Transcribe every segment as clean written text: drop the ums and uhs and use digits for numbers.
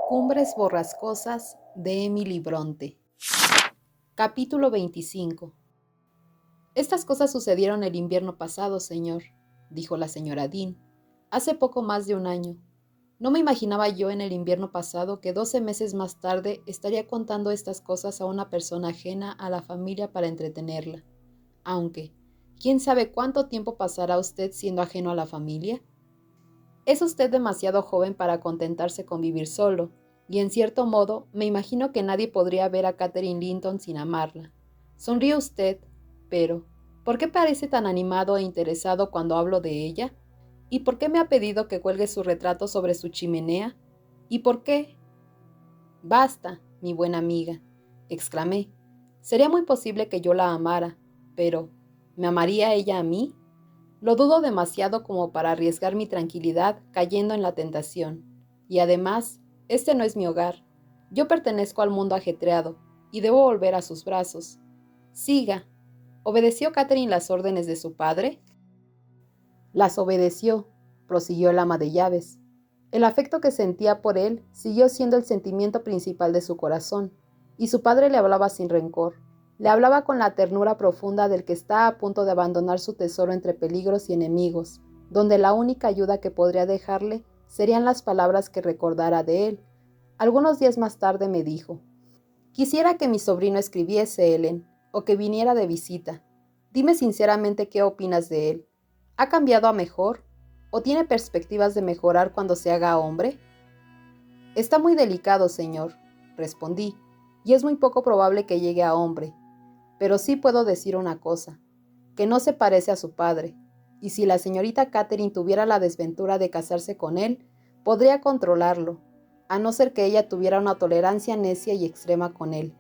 Cumbres borrascosas de Emily Bronte. Capítulo 25. Estas cosas sucedieron el invierno pasado, señor, dijo la señora Dean, hace poco más de un año. No me imaginaba yo en el invierno pasado que 12 meses más tarde estaría contando estas cosas a una persona ajena a la familia para entretenerla. Aunque, ¿quién sabe cuánto tiempo pasará usted siendo ajeno a la familia? Es usted demasiado joven para contentarse con vivir solo, y en cierto modo me imagino que nadie podría ver a Catherine Linton sin amarla. Sonríe usted, pero ¿por qué parece tan animado e interesado cuando hablo de ella? ¿Y por qué me ha pedido que cuelgue su retrato sobre su chimenea? ¿Y por qué? Basta, mi buena amiga, exclamé. Sería muy posible que yo la amara, pero ¿me amaría ella a mí? Lo dudo demasiado como para arriesgar mi tranquilidad cayendo en la tentación. Y además, este no es mi hogar. Yo pertenezco al mundo ajetreado y debo volver a sus brazos. Siga. ¿Obedeció Catherine las órdenes de su padre? Las obedeció, prosiguió el ama de llaves. El afecto que sentía por él siguió siendo el sentimiento principal de su corazón, y su padre le hablaba sin rencor. Le hablaba con la ternura profunda del que está a punto de abandonar su tesoro entre peligros y enemigos, donde la única ayuda que podría dejarle serían las palabras que recordara de él. Algunos días más tarde me dijo: «Quisiera que mi sobrino escribiese, Ellen, o que viniera de visita. Dime sinceramente qué opinas de él. ¿Ha cambiado a mejor? ¿O tiene perspectivas de mejorar cuando se haga hombre?» «Está muy delicado, señor», respondí, «y es muy poco probable que llegue a hombre. Pero sí puedo decir una cosa, que no se parece a su padre, y si la señorita Catherine tuviera la desventura de casarse con él, podría controlarlo, a no ser que ella tuviera una tolerancia necia y extrema con él.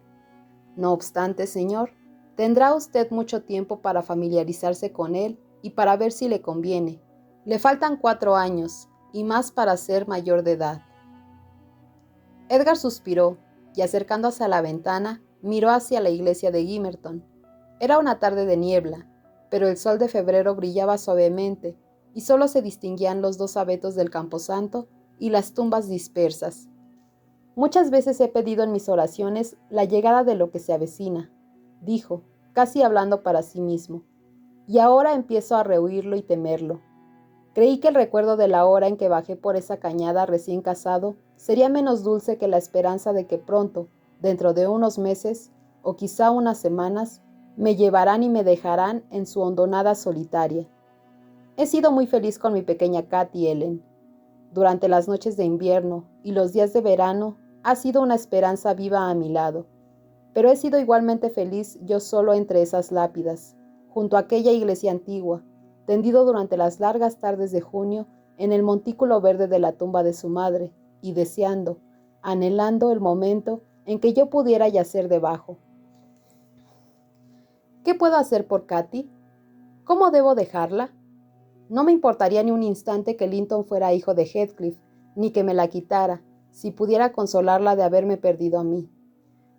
No obstante, señor, tendrá usted mucho tiempo para familiarizarse con él y para ver si le conviene. Le faltan 4 años, y más para ser mayor de edad». Edgar suspiró, y acercándose a la ventana, miró hacia la iglesia de Gimmerton. Era una tarde de niebla, pero el sol de febrero brillaba suavemente, y solo se distinguían los 2 abetos del camposanto y las tumbas dispersas. «Muchas veces he pedido en mis oraciones la llegada de lo que se avecina», dijo, casi hablando para sí mismo, «y ahora empiezo a rehuirlo y temerlo. Creí que el recuerdo de la hora en que bajé por esa cañada recién casado sería menos dulce que la esperanza de que pronto, dentro de unos meses, o quizá unas semanas, me llevarán y me dejarán en su hondonada solitaria. He sido muy feliz con mi pequeña Katy, Ellen. Durante las noches de invierno y los días de verano ha sido una esperanza viva a mi lado, pero he sido igualmente feliz yo solo entre esas lápidas, junto a aquella iglesia antigua, tendido durante las largas tardes de junio en el montículo verde de la tumba de su madre, y deseando, anhelando el momento en que yo pudiera yacer debajo. ¿Qué puedo hacer por Katy? ¿Cómo debo dejarla? No me importaría ni un instante que Linton fuera hijo de Heathcliff, ni que me la quitara, si pudiera consolarla de haberme perdido a mí.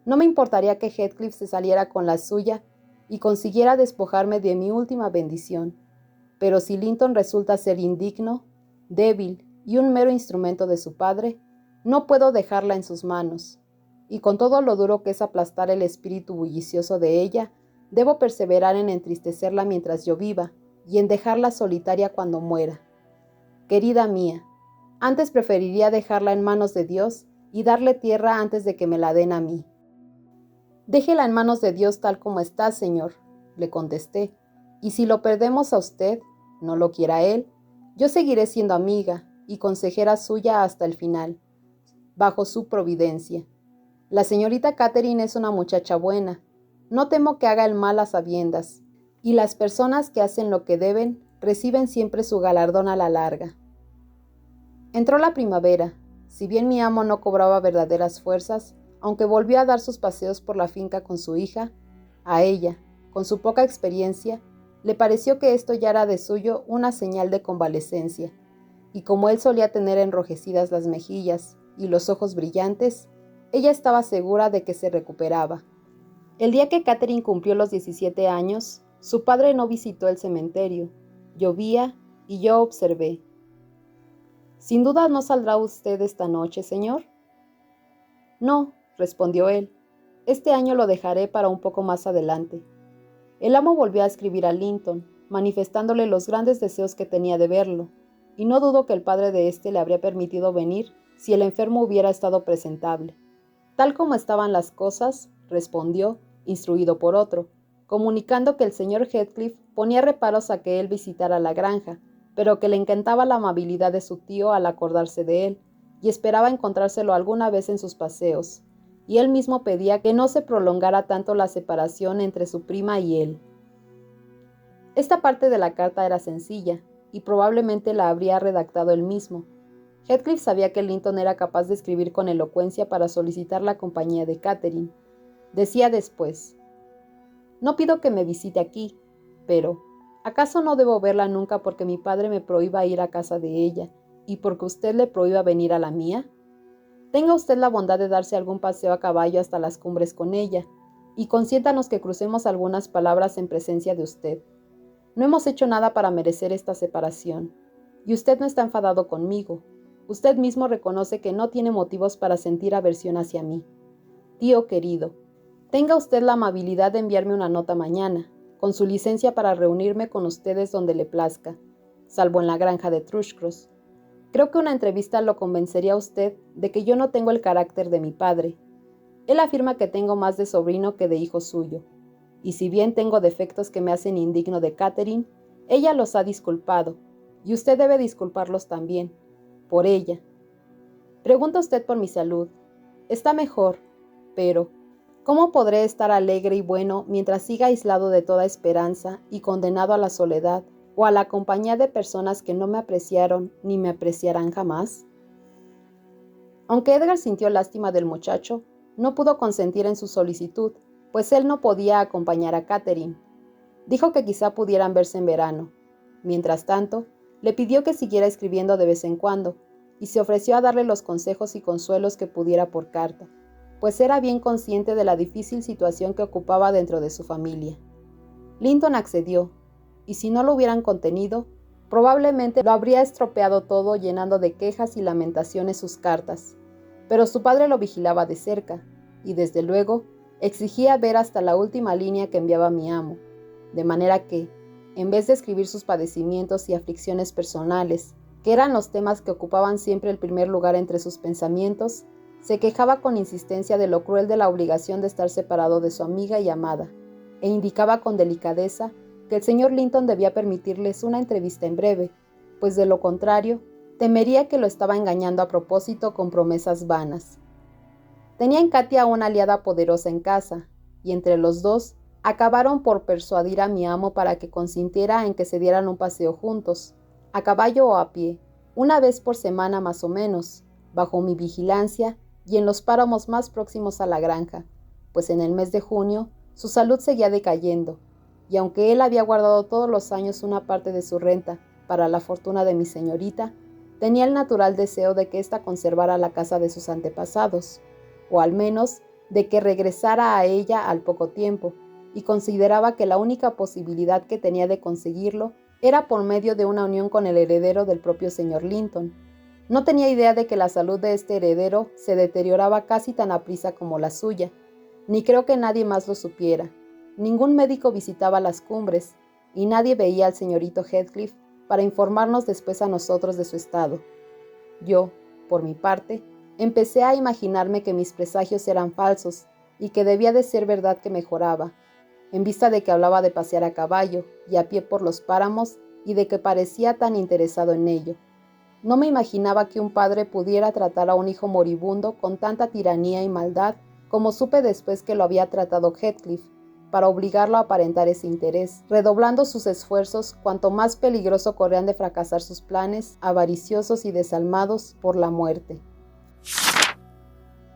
No me importaría que Heathcliff se saliera con la suya y consiguiera despojarme de mi última bendición. Pero si Linton resulta ser indigno, débil y un mero instrumento de su padre, no puedo dejarla en sus manos. Y con todo lo duro que es aplastar el espíritu bullicioso de ella, debo perseverar en entristecerla mientras yo viva y en dejarla solitaria cuando muera. Querida mía, antes preferiría dejarla en manos de Dios y darle tierra antes de que me la den a mí. «Déjela en manos de Dios tal como está, señor», le contesté, «y si lo perdemos a usted, no lo quiera él, yo seguiré siendo amiga y consejera suya hasta el final, bajo su providencia. La señorita Catherine es una muchacha buena, no temo que haga el mal a sabiendas, y las personas que hacen lo que deben reciben siempre su galardón a la larga». Entró la primavera. Si bien mi amo no cobraba verdaderas fuerzas, aunque volvió a dar sus paseos por la finca con su hija, a ella, con su poca experiencia, le pareció que esto ya era de suyo una señal de convalecencia, y como él solía tener enrojecidas las mejillas y los ojos brillantes, ella estaba segura de que se recuperaba. El día que Catherine cumplió los 17 años, su padre no visitó el cementerio. Llovía y yo observé. «Sin duda no saldrá usted esta noche, señor». No, respondió él. Este año lo dejaré para un poco más adelante. El amo volvió a escribir a Linton, manifestándole los grandes deseos que tenía de verlo, y no dudo que el padre de éste le habría permitido venir si el enfermo hubiera estado presentable. Tal como estaban las cosas, respondió, instruido por otro, comunicando que el señor Heathcliff ponía reparos a que él visitara la granja, pero que le encantaba la amabilidad de su tío al acordarse de él, y esperaba encontrárselo alguna vez en sus paseos, y él mismo pedía que no se prolongara tanto la separación entre su prima y él. Esta parte de la carta era sencilla, y probablemente la habría redactado él mismo. Heathcliff sabía que Linton era capaz de escribir con elocuencia para solicitar la compañía de Catherine. Decía después: «No pido que me visite aquí, pero ¿acaso no debo verla nunca porque mi padre me prohíba ir a casa de ella y porque usted le prohíba venir a la mía? Tenga usted la bondad de darse algún paseo a caballo hasta las cumbres con ella, y consiéntanos que crucemos algunas palabras en presencia de usted. No hemos hecho nada para merecer esta separación, y usted no está enfadado conmigo. Usted mismo reconoce que no tiene motivos para sentir aversión hacia mí. Tío querido, tenga usted la amabilidad de enviarme una nota mañana, con su licencia para reunirme con ustedes donde le plazca, salvo en la granja de Thrushcross. Creo que una entrevista lo convencería a usted de que yo no tengo el carácter de mi padre. Él afirma que tengo más de sobrino que de hijo suyo, y si bien tengo defectos que me hacen indigno de Catherine, ella los ha disculpado, y usted debe disculparlos también, por ella. Pregunta usted por mi salud. Está mejor, pero ¿cómo podré estar alegre y bueno mientras siga aislado de toda esperanza y condenado a la soledad o a la compañía de personas que no me apreciaron ni me apreciarán jamás? Aunque Edgar sintió lástima del muchacho, no pudo consentir en su solicitud, pues él no podía acompañar a Catherine. Dijo que quizá pudieran verse en verano. Mientras tanto, le pidió que siguiera escribiendo de vez en cuando, y se ofreció a darle los consejos y consuelos que pudiera por carta, pues era bien consciente de la difícil situación que ocupaba dentro de su familia. Linton accedió, y si no lo hubieran contenido, probablemente lo habría estropeado todo llenando de quejas y lamentaciones sus cartas. Pero su padre lo vigilaba de cerca, y desde luego exigía ver hasta la última línea que enviaba mi amo, de manera que, en vez de escribir sus padecimientos y aflicciones personales, que eran los temas que ocupaban siempre el primer lugar entre sus pensamientos, se quejaba con insistencia de lo cruel de la obligación de estar separado de su amiga y amada, e indicaba con delicadeza que el señor Linton debía permitirles una entrevista en breve, pues de lo contrario, temería que lo estaba engañando a propósito con promesas vanas. Tenía en Katia una aliada poderosa en casa, y entre los dos acabaron por persuadir a mi amo para que consintiera en que se dieran un paseo juntos, a caballo o a pie, una vez por semana más o menos, bajo mi vigilancia y en los páramos más próximos a la granja, pues en el mes de junio su salud seguía decayendo, y aunque él había guardado todos los años una parte de su renta para la fortuna de mi señorita, tenía el natural deseo de que ésta conservara la casa de sus antepasados, o al menos de que regresara a ella al poco tiempo, y consideraba que la única posibilidad que tenía de conseguirlo era por medio de una unión con el heredero del propio señor Linton. No tenía idea de que la salud de este heredero se deterioraba casi tan aprisa como la suya, ni creo que nadie más lo supiera. Ningún médico visitaba las cumbres, y nadie veía al señorito Heathcliff para informarnos después a nosotros de su estado. Yo, por mi parte, empecé a imaginarme que mis presagios eran falsos y que debía de ser verdad que mejoraba, en vista de que hablaba de pasear a caballo y a pie por los páramos y de que parecía tan interesado en ello. No me imaginaba que un padre pudiera tratar a un hijo moribundo con tanta tiranía y maldad como supe después que lo había tratado Heathcliff, para obligarlo a aparentar ese interés, redoblando sus esfuerzos cuanto más peligroso corrían de fracasar sus planes, avariciosos y desalmados por la muerte.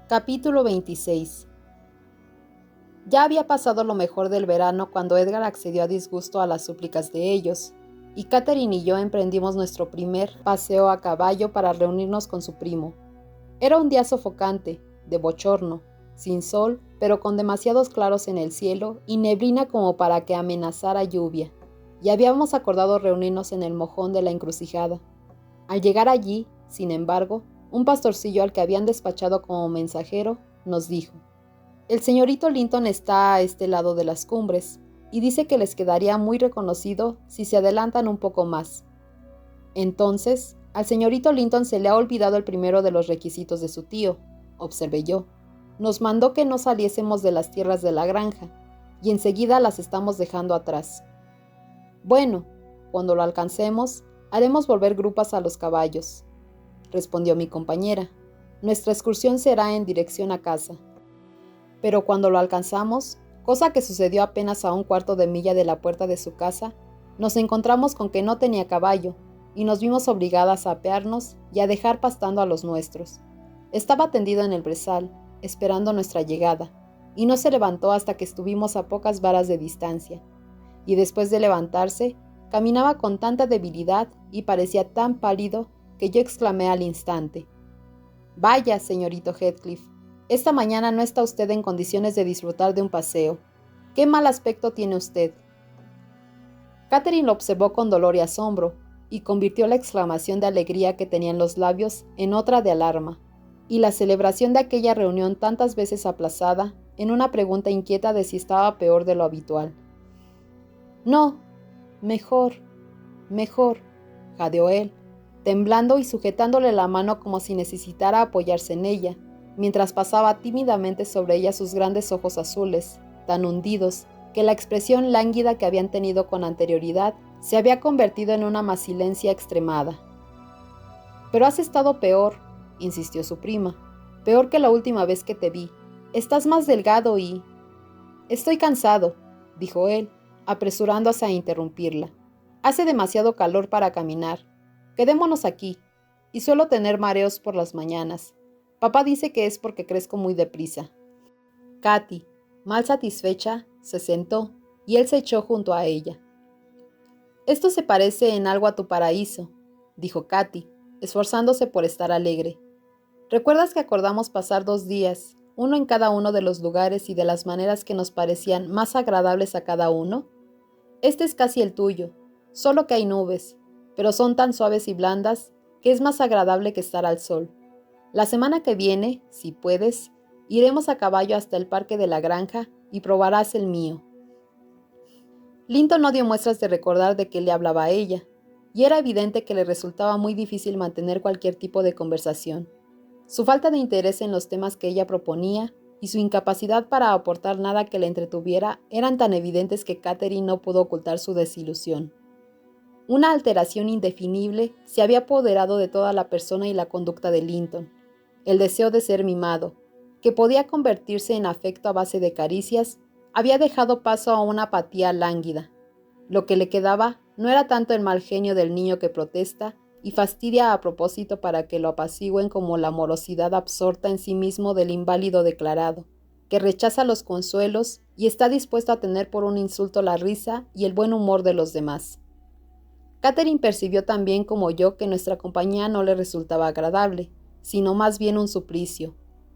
Capítulo 26. Ya había pasado lo mejor del verano cuando Edgar accedió a disgusto a las súplicas de ellos, y Catherine y yo emprendimos nuestro primer paseo a caballo para reunirnos con su primo. Era un día sofocante, de bochorno, sin sol, pero con demasiados claros en el cielo y neblina como para que amenazara lluvia, y habíamos acordado reunirnos en el mojón de la encrucijada. Al llegar allí, sin embargo, un pastorcillo al que habían despachado como mensajero nos dijo. El señorito Linton está a este lado de las cumbres, y dice que les quedaría muy reconocido si se adelantan un poco más. Entonces, al señorito Linton se le ha olvidado el primero de los requisitos de su tío, observé yo. Nos mandó que no saliésemos de las tierras de la granja, y enseguida las estamos dejando atrás. Bueno, cuando lo alcancemos, haremos volver grupas a los caballos, respondió mi compañera. Nuestra excursión será en dirección a casa. Pero cuando lo alcanzamos, cosa que sucedió apenas a 1/4 de milla de la puerta de su casa, nos encontramos con que no tenía caballo, y nos vimos obligadas a apearnos y a dejar pastando a los nuestros. Estaba tendido en el brezal, esperando nuestra llegada, y no se levantó hasta que estuvimos a pocas varas de distancia, y después de levantarse, caminaba con tanta debilidad y parecía tan pálido que yo exclamé al instante: «Vaya, señorito Heathcliff, esta mañana no está usted en condiciones de disfrutar de un paseo. ¡Qué mal aspecto tiene usted!». Catherine lo observó con dolor y asombro, y convirtió la exclamación de alegría que tenía en los labios en otra de alarma, y la celebración de aquella reunión tantas veces aplazada en una pregunta inquieta de si estaba peor de lo habitual. «No, mejor, mejor», jadeó él, temblando y sujetándole la mano como si necesitara apoyarse en ella, mientras pasaba tímidamente sobre ella sus grandes ojos azules, tan hundidos, que la expresión lánguida que habían tenido con anterioridad se había convertido en una masilencia extremada. «Pero has estado peor», insistió su prima, «peor que la última vez que te vi. Estás más delgado y...». «Estoy cansado», dijo él, apresurándose a interrumpirla. «Hace demasiado calor para caminar. Quedémonos aquí, y suelo tener mareos por las mañanas. Papá dice que es porque crezco muy deprisa». Katy, mal satisfecha, se sentó, y él se echó junto a ella. «Esto se parece en algo a tu paraíso», dijo Katy, esforzándose por estar alegre. «¿Recuerdas que acordamos pasar 2 días, uno en cada uno de los lugares y de las maneras que nos parecían más agradables a cada uno? Este es casi el tuyo, solo que hay nubes, pero son tan suaves y blandas que es más agradable que estar al sol. La semana que viene, si puedes, iremos a caballo hasta el parque de la granja y probarás el mío». Linton no dio muestras de recordar de qué le hablaba a ella, y era evidente que le resultaba muy difícil mantener cualquier tipo de conversación. Su falta de interés en los temas que ella proponía y su incapacidad para aportar nada que le entretuviera eran tan evidentes que Catherine no pudo ocultar su desilusión. Una alteración indefinible se había apoderado de toda la persona y la conducta de Linton. El deseo de ser mimado, que podía convertirse en afecto a base de caricias, había dejado paso a una apatía lánguida. Lo que le quedaba no era tanto el mal genio del niño que protesta y fastidia a propósito para que lo apacigüen como la morosidad absorta en sí mismo del inválido declarado, que rechaza los consuelos y está dispuesto a tener por un insulto la risa y el buen humor de los demás. Catherine percibió también como yo que nuestra compañía no le resultaba agradable, sino más bien un suplicio,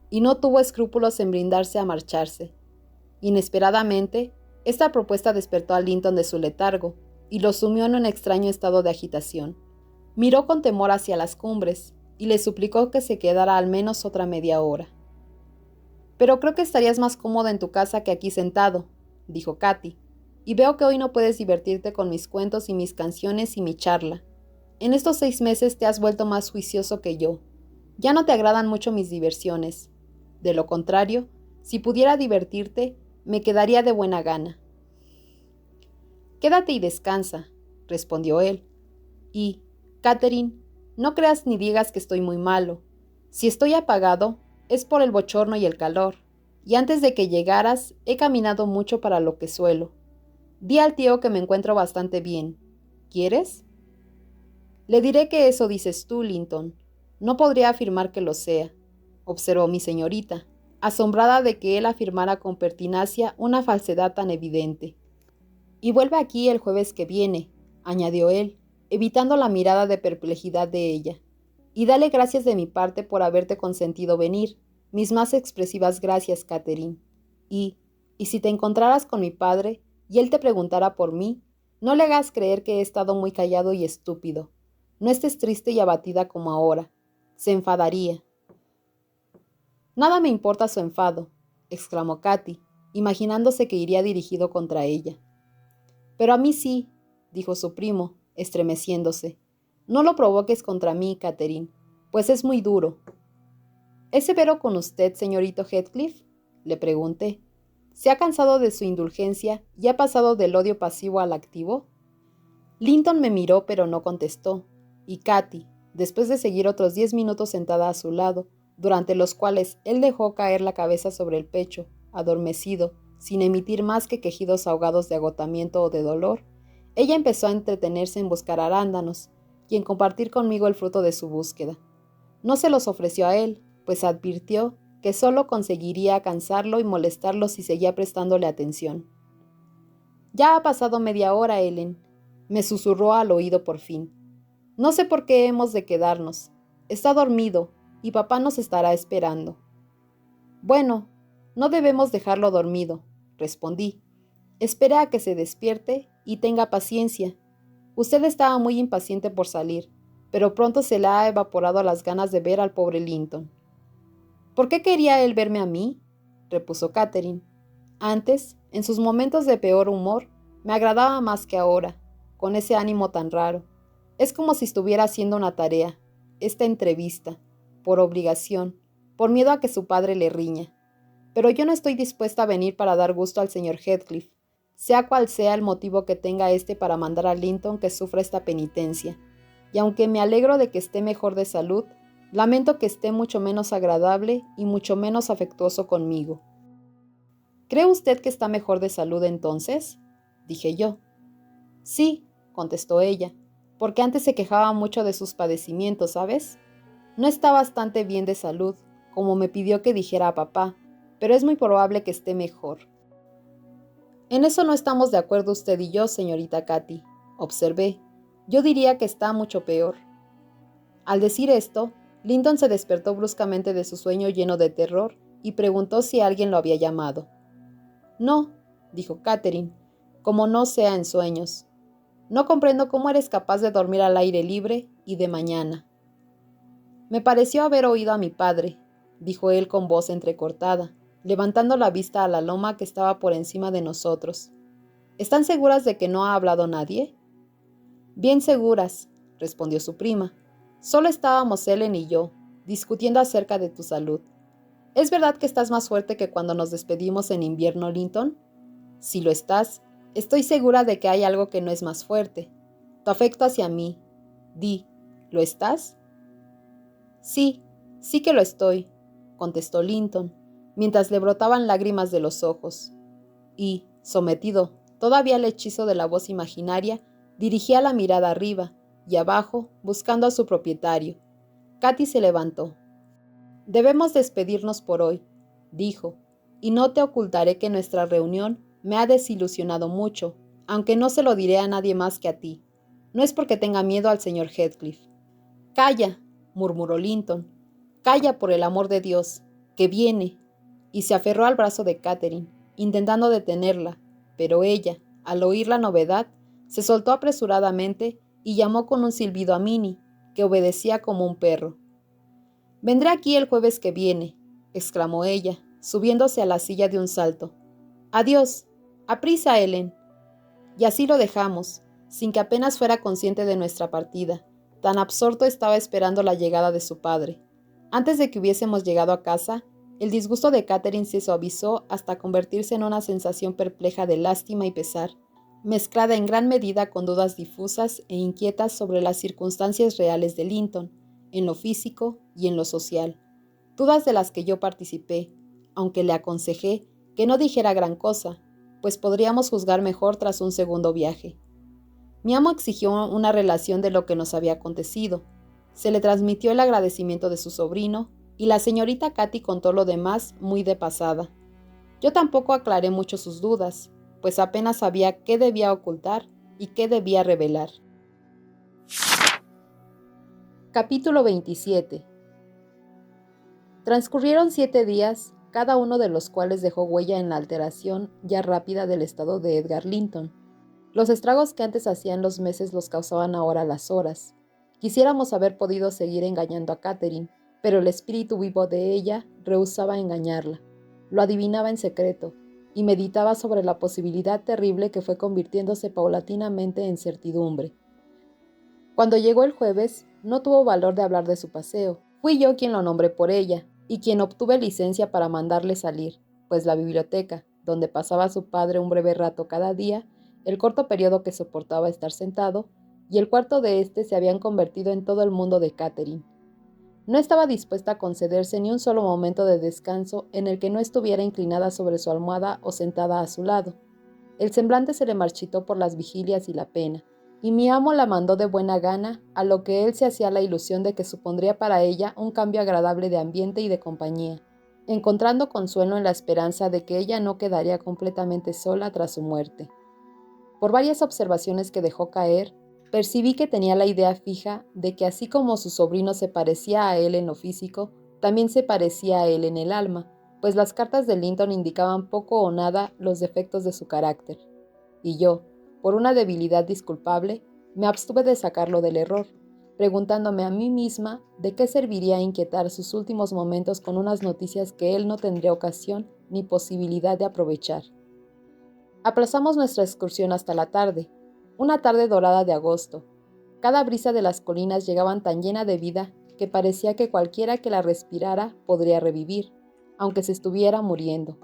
y no tuvo escrúpulos en brindarse a marcharse. Inesperadamente, esta propuesta despertó a Linton de su letargo y lo sumió en un extraño estado de agitación. Miró con temor hacia las cumbres y le suplicó que se quedara al menos otra media hora. «Pero creo que estarías más cómoda en tu casa que aquí sentado», dijo Katy, «y veo que hoy no puedes divertirte con mis cuentos y mis canciones y mi charla. En estos 6 meses te has vuelto más juicioso que yo. Ya no te agradan mucho mis diversiones. De lo contrario, si pudiera divertirte, me quedaría de buena gana». «Quédate y descansa», respondió él. «Y, Catherine, no creas ni digas que estoy muy malo. Si estoy apagado, es por el bochorno y el calor, y antes de que llegaras he caminado mucho para lo que suelo. Di al tío que me encuentro bastante bien. ¿Quieres?». «Le diré que eso dices tú, Linton. No podría afirmar que lo sea», observó mi señorita, asombrada de que él afirmara con pertinacia una falsedad tan evidente. «Y vuelve aquí el jueves que viene», añadió él, evitando la mirada de perplejidad de ella. «Y dale gracias de mi parte por haberte consentido venir. Mis más expresivas gracias, Catherine. Y si te encontraras con mi padre y él te preguntara por mí, no le hagas creer que he estado muy callado y estúpido. No estés triste y abatida como ahora. Se enfadaría». Nada me importa su enfado, exclamó Katy, imaginándose que iría dirigido contra ella. Pero a mí sí, dijo su primo, estremeciéndose. No lo provoques contra mí, Catherine, pues es muy duro. ¿Es severo con usted, señorito Heathcliff?, le pregunté. ¿Se ha cansado de su indulgencia y ha pasado del odio pasivo al activo? Linton me miró pero no contestó, y Katy, después de seguir otros 10 minutos sentada a su lado, durante los cuales él dejó caer la cabeza sobre el pecho, adormecido, sin emitir más que quejidos ahogados de agotamiento o de dolor, ella empezó a entretenerse en buscar arándanos y en compartir conmigo el fruto de su búsqueda. No se los ofreció a él, pues advirtió que solo conseguiría cansarlo y molestarlo si seguía prestándole atención. «Ya ha pasado media hora, Ellen», me susurró al oído por fin. «No sé por qué hemos de quedarnos. Está dormido y papá nos estará esperando». «Bueno, no debemos dejarlo dormido», respondí. «Espere a que se despierte y tenga paciencia. Usted estaba muy impaciente por salir, pero pronto se le ha evaporado las ganas de ver al pobre Linton». «¿Por qué quería él verme a mí?», repuso Catherine. «Antes, en sus momentos de peor humor, me agradaba más que ahora, con ese ánimo tan raro. Es como si estuviera haciendo una tarea, esta entrevista, por obligación, por miedo a que su padre le riña. Pero yo no estoy dispuesta a venir para dar gusto al señor Heathcliff, sea cual sea el motivo que tenga éste para mandar a Linton que sufra esta penitencia. Y aunque me alegro de que esté mejor de salud, lamento que esté mucho menos agradable y mucho menos afectuoso conmigo». «¿Cree usted que está mejor de salud entonces?», dije yo. «Sí», contestó ella, «porque antes se quejaba mucho de sus padecimientos, ¿sabes? No está bastante bien de salud, como me pidió que dijera a papá, pero es muy probable que esté mejor». «En eso no estamos de acuerdo usted y yo, señorita Katy», observé. «Yo diría que está mucho peor». Al decir esto, Linton se despertó bruscamente de su sueño lleno de terror y preguntó si alguien lo había llamado. «No», dijo Catherine, «como no sea en sueños. No comprendo cómo eres capaz de dormir al aire libre y de mañana». «Me pareció haber oído a mi padre», dijo él con voz entrecortada, levantando la vista a la loma que estaba por encima de nosotros. «¿Están seguras de que no ha hablado nadie?». «Bien seguras», respondió su prima. «Solo estábamos Ellen y yo, discutiendo acerca de tu salud. ¿Es verdad que estás más fuerte que cuando nos despedimos en invierno, Linton? Si lo estás, estoy segura de que hay algo que no es más fuerte. Tu afecto hacia mí. Di, ¿lo estás?». «Sí, sí que lo estoy», contestó Linton, mientras le brotaban lágrimas de los ojos. Y, sometido todavía al hechizo de la voz imaginaria, dirigía la mirada arriba y abajo, buscando a su propietario. Katy se levantó. «Debemos despedirnos por hoy», dijo, «y no te ocultaré que nuestra reunión me ha desilusionado mucho, aunque no se lo diré a nadie más que a ti. No es porque tenga miedo al señor Heathcliff». «Calla», murmuró Linton. «Calla, por el amor de Dios, que viene», y se aferró al brazo de Catherine, intentando detenerla, pero ella, al oír la novedad, se soltó apresuradamente y llamó con un silbido a Minnie, que obedecía como un perro. «Vendré aquí el jueves que viene», exclamó ella, subiéndose a la silla de un salto. «Adiós. Aprisa, Ellen». Y así lo dejamos, sin que apenas fuera consciente de nuestra partida. Tan absorto estaba esperando la llegada de su padre. Antes de que hubiésemos llegado a casa, el disgusto de Catherine se suavizó hasta convertirse en una sensación perpleja de lástima y pesar, mezclada en gran medida con dudas difusas e inquietas sobre las circunstancias reales de Linton, en lo físico y en lo social. Dudas de las que yo participé, aunque le aconsejé que no dijera gran cosa, pues podríamos juzgar mejor tras un segundo viaje. Mi amo exigió una relación de lo que nos había acontecido. Se le transmitió el agradecimiento de su sobrino, y la señorita Katy contó lo demás muy de pasada. Yo tampoco aclaré mucho sus dudas, pues apenas sabía qué debía ocultar y qué debía revelar. Capítulo 27. Transcurrieron 7 días, cada uno de los cuales dejó huella en la alteración ya rápida del estado de Edgar Linton. Los estragos que antes hacían los meses los causaban ahora las horas. Quisiéramos haber podido seguir engañando a Catherine, pero el espíritu vivo de ella rehusaba engañarla. Lo adivinaba en secreto y meditaba sobre la posibilidad terrible que fue convirtiéndose paulatinamente en certidumbre. Cuando llegó el jueves, no tuvo valor de hablar de su paseo. Fui yo quien lo nombré por ella y quien obtuve licencia para mandarle salir, pues la biblioteca, donde pasaba su padre un breve rato cada día, el corto periodo que soportaba estar sentado, y el cuarto de éste se habían convertido en todo el mundo de Catherine. No estaba dispuesta a concederse ni un solo momento de descanso en el que no estuviera inclinada sobre su almohada o sentada a su lado. El semblante se le marchitó por las vigilias y la pena, y mi amo la mandó de buena gana, a lo que él se hacía la ilusión de que supondría para ella un cambio agradable de ambiente y de compañía, encontrando consuelo en la esperanza de que ella no quedaría completamente sola tras su muerte. Por varias observaciones que dejó caer, percibí que tenía la idea fija de que así como su sobrino se parecía a él en lo físico, también se parecía a él en el alma, pues las cartas de Linton indicaban poco o nada los defectos de su carácter. Y yo, por una debilidad disculpable, me abstuve de sacarlo del error, preguntándome a mí misma de qué serviría inquietar sus últimos momentos con unas noticias que él no tendría ocasión ni posibilidad de aprovechar. Aplazamos nuestra excursión hasta la tarde, una tarde dorada de agosto. Cada brisa de las colinas llegaba tan llena de vida que parecía que cualquiera que la respirara podría revivir, aunque se estuviera muriendo.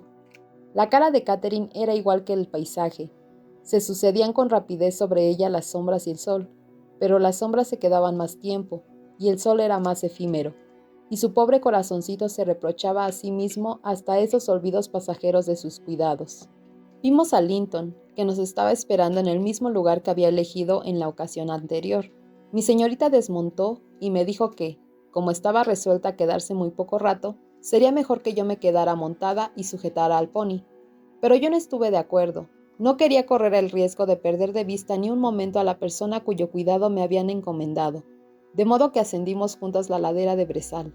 La cara de Catherine era igual que el paisaje. Se sucedían con rapidez sobre ella las sombras y el sol, pero las sombras se quedaban más tiempo, y el sol era más efímero, y su pobre corazoncito se reprochaba a sí mismo hasta esos olvidos pasajeros de sus cuidados. Vimos a Linton, que nos estaba esperando en el mismo lugar que había elegido en la ocasión anterior. Mi señorita desmontó y me dijo que, como estaba resuelta a quedarse muy poco rato, sería mejor que yo me quedara montada y sujetara al pony. Pero yo no estuve de acuerdo. No quería correr el riesgo de perder de vista ni un momento a la persona cuyo cuidado me habían encomendado, de modo que ascendimos juntas la ladera de brezal.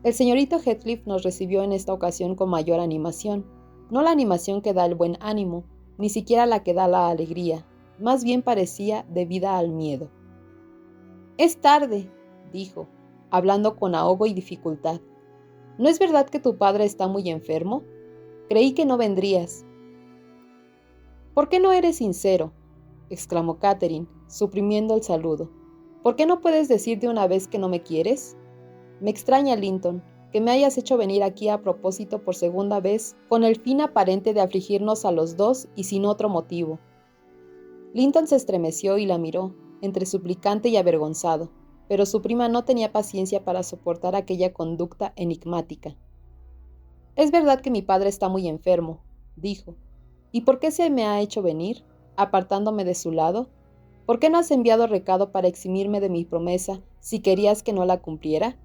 El señorito Heathcliff nos recibió en esta ocasión con mayor animación, no la animación que da el buen ánimo, ni siquiera la que da la alegría, más bien parecía debida al miedo. «Es tarde», dijo, hablando con ahogo y dificultad. «¿No es verdad que tu padre está muy enfermo? Creí que no vendrías». «¿Por qué no eres sincero?», exclamó Catherine, suprimiendo el saludo. «¿Por qué no puedes decir de una vez que no me quieres? Me extraña, Linton, que me hayas hecho venir aquí a propósito por segunda vez, con el fin aparente de afligirnos a los dos y sin otro motivo». Linton se estremeció y la miró, entre suplicante y avergonzado, pero su prima no tenía paciencia para soportar aquella conducta enigmática. «Es verdad que mi padre está muy enfermo», dijo. «¿Y por qué se me ha hecho venir, apartándome de su lado? ¿Por qué no has enviado recado para eximirme de mi promesa si querías que no la cumpliera?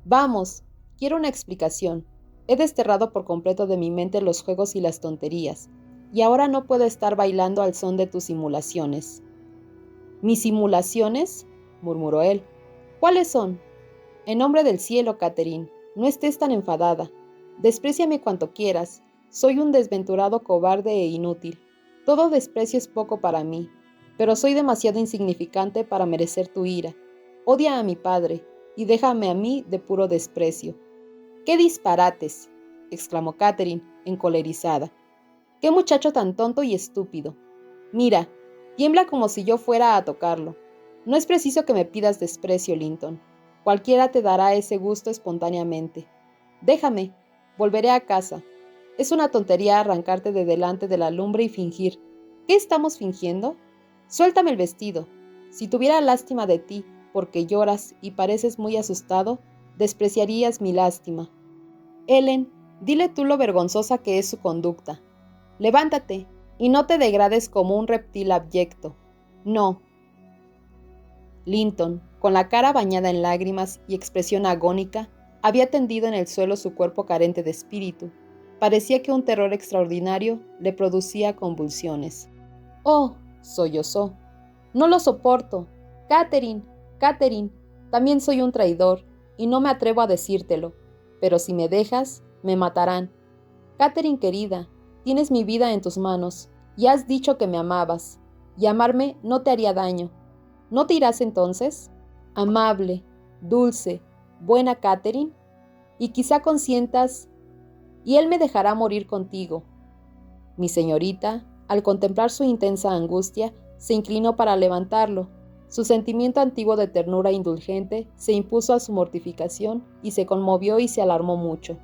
Vamos, quiero una explicación. He desterrado por completo de mi mente los juegos y las tonterías, y ahora no puedo estar bailando al son de tus simulaciones». «¿Mis simulaciones?», murmuró él. «¿Cuáles son? En nombre del cielo, Catherine, no estés tan enfadada. Despréciame cuanto quieras. Soy un desventurado cobarde e inútil. Todo desprecio es poco para mí, pero soy demasiado insignificante para merecer tu ira. Odia a mi padre y déjame a mí de puro desprecio». «¡Qué disparates!», exclamó Catherine, encolerizada. «¡Qué muchacho tan tonto y estúpido! Mira, tiembla como si yo fuera a tocarlo. No es preciso que me pidas desprecio, Linton. Cualquiera te dará ese gusto espontáneamente. Déjame, volveré a casa. Es una tontería arrancarte de delante de la lumbre y fingir. ¿Qué estamos fingiendo? Suéltame el vestido. Si tuviera lástima de ti, porque lloras y pareces muy asustado, despreciarías mi lástima. Ellen, dile tú lo vergonzosa que es su conducta. Levántate y no te degrades como un reptil abyecto. No». Linton, con la cara bañada en lágrimas y expresión agónica, había tendido en el suelo su cuerpo carente de espíritu. Parecía que un terror extraordinario le producía convulsiones. «Oh», sollozó, «no lo soporto. Catherine, Catherine, también soy un traidor, y no me atrevo a decírtelo, pero si me dejas, me matarán. Catherine querida, tienes mi vida en tus manos, y has dicho que me amabas, y amarme no te haría daño. ¿No te irás entonces? Amable, dulce, buena Catherine, y quizá consientas, y él me dejará morir contigo. Mi señorita, al contemplar su intensa angustia, se inclinó para levantarlo. Su sentimiento antiguo de ternura indulgente se impuso a su mortificación y se conmovió y se alarmó mucho.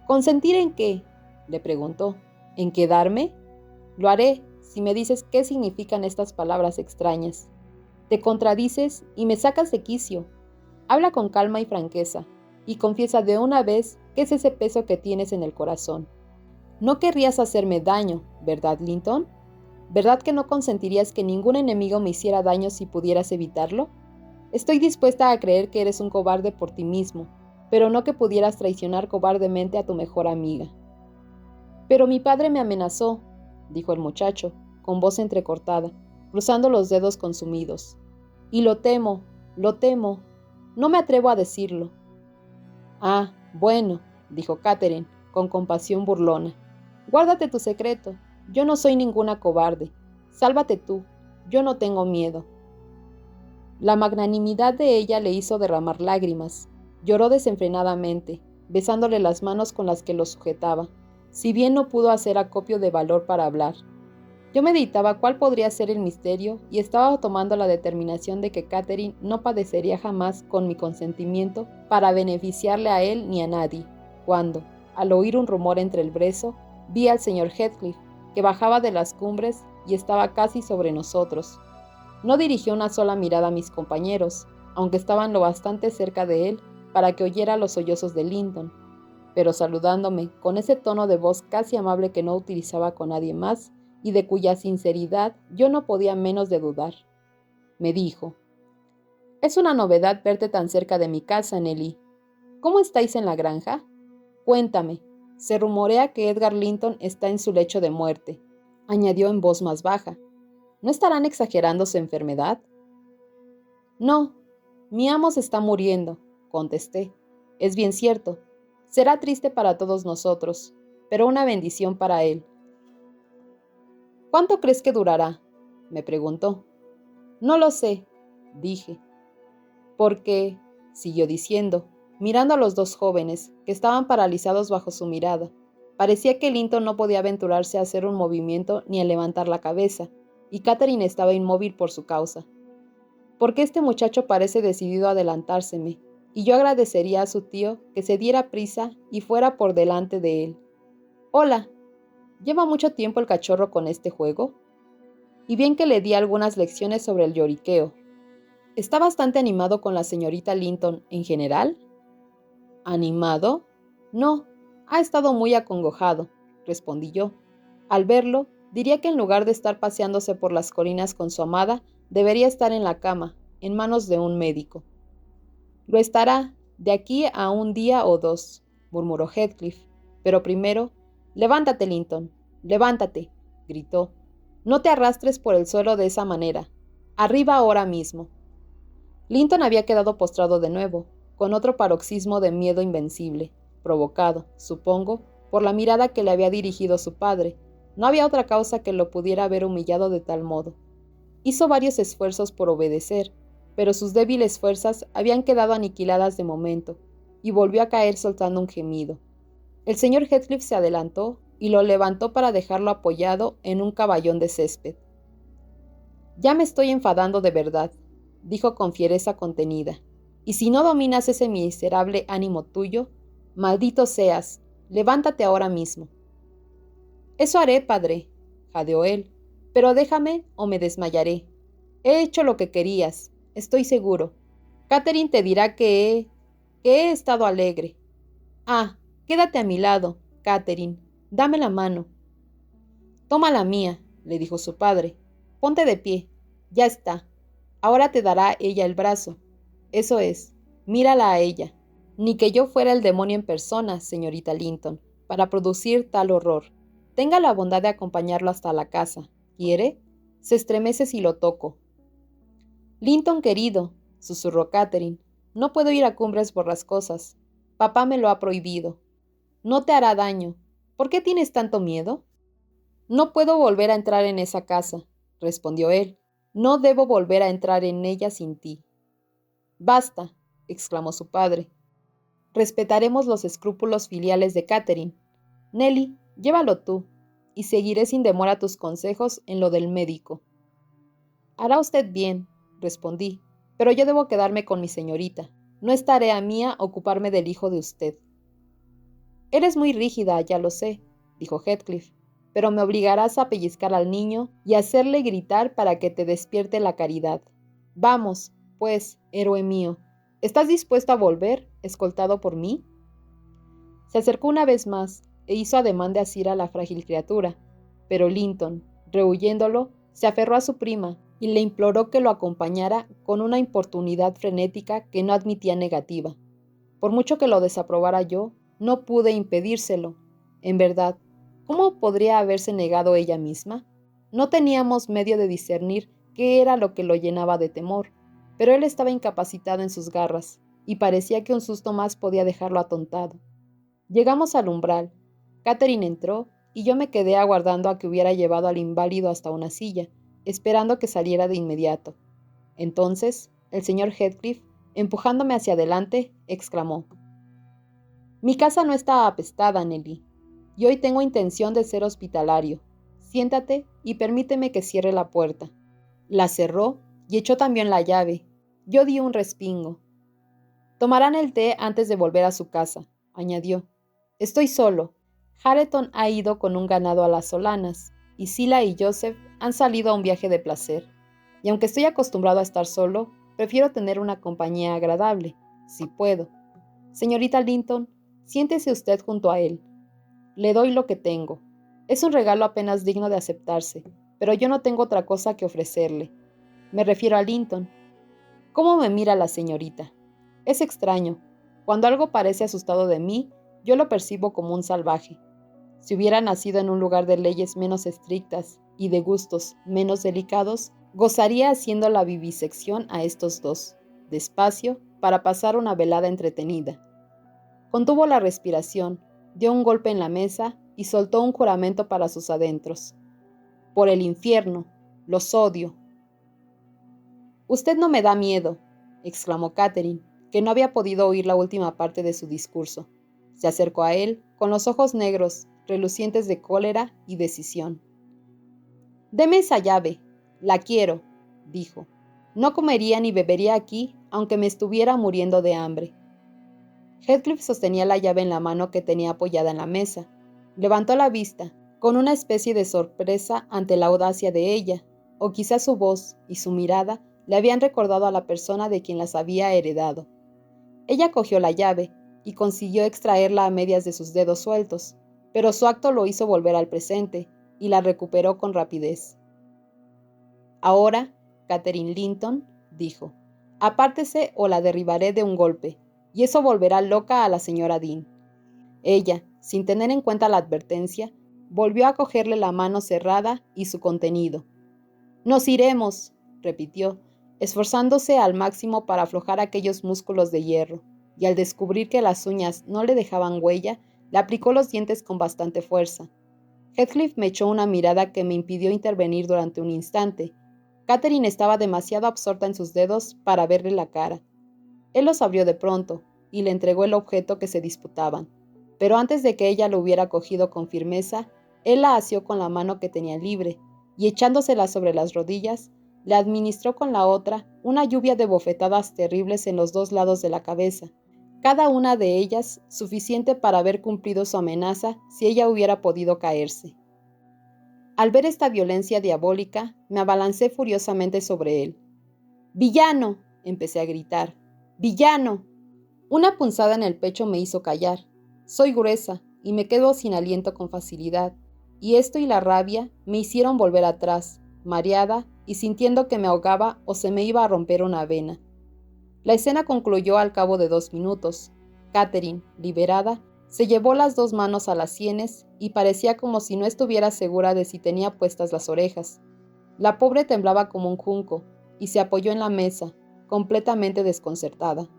¿Consentir en qué?, le preguntó. ¿En quedarme? Lo haré, si me dices qué significan estas palabras extrañas. Te contradices y me sacas de quicio. Habla con calma y franqueza, y confiesa de una vez qué es ese peso que tienes en el corazón. No querrías hacerme daño, ¿verdad, Linton? ¿Verdad que no consentirías que ningún enemigo me hiciera daño si pudieras evitarlo? Estoy dispuesta a creer que eres un cobarde por ti mismo, pero no que pudieras traicionar cobardemente a tu mejor amiga. Pero mi padre me amenazó, dijo el muchacho, con voz entrecortada, cruzando los dedos consumidos. Y lo temo, no me atrevo a decirlo. Ah, bueno, dijo Catherine, con compasión burlona. Guárdate tu secreto, yo no soy ninguna cobarde. Sálvate tú, yo no tengo miedo. La magnanimidad de ella le hizo derramar lágrimas. Lloró desenfrenadamente, besándole las manos con las que lo sujetaba, si bien no pudo hacer acopio de valor para hablar. Yo meditaba cuál podría ser el misterio y estaba tomando la determinación de que Catherine no padecería jamás con mi consentimiento para beneficiarle a él ni a nadie, cuando, al oír un rumor entre el brezo, vi al señor Heathcliff, que bajaba de las cumbres y estaba casi sobre nosotros. No dirigió una sola mirada a mis compañeros, aunque estaban lo bastante cerca de él para que oyera los sollozos de Linton, pero saludándome con ese tono de voz casi amable que no utilizaba con nadie más y de cuya sinceridad yo no podía menos de dudar. Me dijo: «Es una novedad verte tan cerca de mi casa, Nelly. ¿Cómo estáis en la granja? Cuéntame. Se rumorea que Edgar Linton está en su lecho de muerte», añadió en voz más baja. «¿No estarán exagerando su enfermedad?» «No, mi amo se está muriendo», contesté. «Es bien cierto. Será triste para todos nosotros, pero una bendición para él». «¿Cuánto crees que durará?», me preguntó. «No lo sé», dije. «Porque», siguió diciendo, mirando a los dos jóvenes, que estaban paralizados bajo su mirada, parecía que Linton no podía aventurarse a hacer un movimiento ni a levantar la cabeza, y Catherine estaba inmóvil por su causa. «Porque este muchacho parece decidido a adelantárseme, y yo agradecería a su tío que se diera prisa y fuera por delante de él. Hola, ¿lleva mucho tiempo el cachorro con este juego?» Y bien que le di algunas lecciones sobre el lloriqueo. ¿Está bastante animado con la señorita Linton en general? ¿Animado? No, ha estado muy acongojado, respondí yo. Al verlo, diría que en lugar de estar paseándose por las colinas con su amada, debería estar en la cama, en manos de un médico. Lo estará, de aquí a un día o dos, murmuró Heathcliff. Pero primero, levántate, Linton, levántate, gritó. No te arrastres por el suelo de esa manera. Arriba ahora mismo. Linton había quedado postrado de nuevo, con otro paroxismo de miedo invencible, provocado, supongo, por la mirada que le había dirigido su padre. No había otra causa que lo pudiera haber humillado de tal modo. Hizo varios esfuerzos por obedecer, pero sus débiles fuerzas habían quedado aniquiladas de momento, y volvió a caer soltando un gemido. El señor Heathcliff se adelantó y lo levantó para dejarlo apoyado en un caballón de césped. «Ya me estoy enfadando de verdad», dijo con fiereza contenida, «y si no dominas ese miserable ánimo tuyo, maldito seas, levántate ahora mismo». «Eso haré, padre», jadeó él, «pero déjame o me desmayaré. He hecho lo que querías, estoy seguro. Catherine te dirá que he estado alegre. Ah, quédate a mi lado, Catherine, dame la mano». «Toma la mía», le dijo su padre. «Ponte de pie. Ya está. Ahora te dará ella el brazo. Eso es. Mírala a ella. Ni que yo fuera el demonio en persona, señorita Linton, para producir tal horror. Tenga la bondad de acompañarlo hasta la casa. ¿Quiere? Se estremece si lo toco». «Linton querido», susurró Catherine, «no puedo ir a cumbres borrascosas. Papá me lo ha prohibido. No te hará daño. ¿Por qué tienes tanto miedo?» «No puedo volver a entrar en esa casa», respondió él. «No debo volver a entrar en ella sin ti». «Basta. exclamó su padre. Respetaremos los escrúpulos filiales de Catherine. Nelly, llévalo tú, y seguiré sin demora tus consejos en lo del médico. Hará usted bien, respondí, pero yo debo quedarme con mi señorita. No es tarea mía ocuparme del hijo de usted. Eres muy rígida, ya lo sé, dijo Heathcliff, pero me obligarás a pellizcar al niño y hacerle gritar para que te despierte la caridad. Vamos, pues, héroe mío, ¿estás dispuesto a volver, escoltado por mí? Se acercó una vez más e hizo ademán de asir a la frágil criatura, pero Linton, rehuyéndolo, se aferró a su prima y le imploró que lo acompañara con una importunidad frenética que no admitía negativa. Por mucho que lo desaprobara yo, no pude impedírselo. En verdad, ¿cómo podría haberse negado ella misma? No teníamos medio de discernir qué era lo que lo llenaba de temor, pero él estaba incapacitado en sus garras, y parecía que un susto más podía dejarlo atontado. Llegamos al umbral. Catherine entró, y yo me quedé aguardando a que hubiera llevado al inválido hasta una silla, esperando que saliera de inmediato. Entonces, el señor Heathcliff, empujándome hacia adelante, exclamó: «Mi casa no está apestada, Nelly, y hoy tengo intención de ser hospitalario. Siéntate y permíteme que cierre la puerta». La cerró y echó también la llave. Yo di un respingo. «Tomarán el té antes de volver a su casa», añadió. «Estoy solo. Hareton ha ido con un ganado a las Solanas, y Zillah y Joseph han salido a un viaje de placer. Y aunque estoy acostumbrado a estar solo, prefiero tener una compañía agradable, si puedo. Señorita Linton, siéntese usted junto a él. Le doy lo que tengo. Es un regalo apenas digno de aceptarse, pero yo no tengo otra cosa que ofrecerle. Me refiero a Linton. ¿Cómo me mira la señorita? Es extraño. Cuando algo parece asustado de mí, yo lo percibo como un salvaje. Si hubiera nacido en un lugar de leyes menos estrictas y de gustos menos delicados, gozaría haciendo la vivisección a estos dos, despacio, para pasar una velada entretenida. Contuvo la respiración, dio un golpe en la mesa y soltó un juramento para sus adentros. «Por el infierno, los odio». «Usted no me da miedo», exclamó Catherine, que no había podido oír la última parte de su discurso. Se acercó a él, con los ojos negros, relucientes de cólera y decisión. «Deme esa llave. La quiero», dijo. «No comería ni bebería aquí, aunque me estuviera muriendo de hambre». Heathcliff sostenía la llave en la mano que tenía apoyada en la mesa. Levantó la vista, con una especie de sorpresa ante la audacia de ella, o quizá su voz y su mirada le habían recordado a la persona de quien las había heredado. Ella cogió la llave y consiguió extraerla a medias de sus dedos sueltos, pero su acto lo hizo volver al presente y la recuperó con rapidez. «Ahora, Catherine Linton», dijo, «apártese o la derribaré de un golpe, y eso volverá loca a la señora Dean». Ella, sin tener en cuenta la advertencia, volvió a cogerle la mano cerrada y su contenido. «Nos iremos», repitió, esforzándose al máximo para aflojar aquellos músculos de hierro, y al descubrir que las uñas no le dejaban huella, le aplicó los dientes con bastante fuerza. Heathcliff me echó una mirada que me impidió intervenir durante un instante. Catherine estaba demasiado absorta en sus dedos para verle la cara. Él los abrió de pronto, y le entregó el objeto que se disputaban, pero antes de que ella lo hubiera cogido con firmeza, él la asió con la mano que tenía libre, y echándosela sobre las rodillas, le administró con la otra una lluvia de bofetadas terribles en los dos lados de la cabeza, cada una de ellas suficiente para haber cumplido su amenaza si ella hubiera podido caerse. Al ver esta violencia diabólica, me abalancé furiosamente sobre él. «¡Villano!», empecé a gritar. «¡Villano!». Una punzada en el pecho me hizo callar. Soy gruesa y me quedo sin aliento con facilidad, y esto y la rabia me hicieron volver atrás, mareada y sintiendo que me ahogaba o se me iba a romper una vena. La escena concluyó al cabo de 2 minutos. Catherine, liberada, se llevó las 2 manos a las sienes y parecía como si no estuviera segura de si tenía puestas las orejas. La pobre temblaba como un junco y se apoyó en la mesa, completamente desconcertada.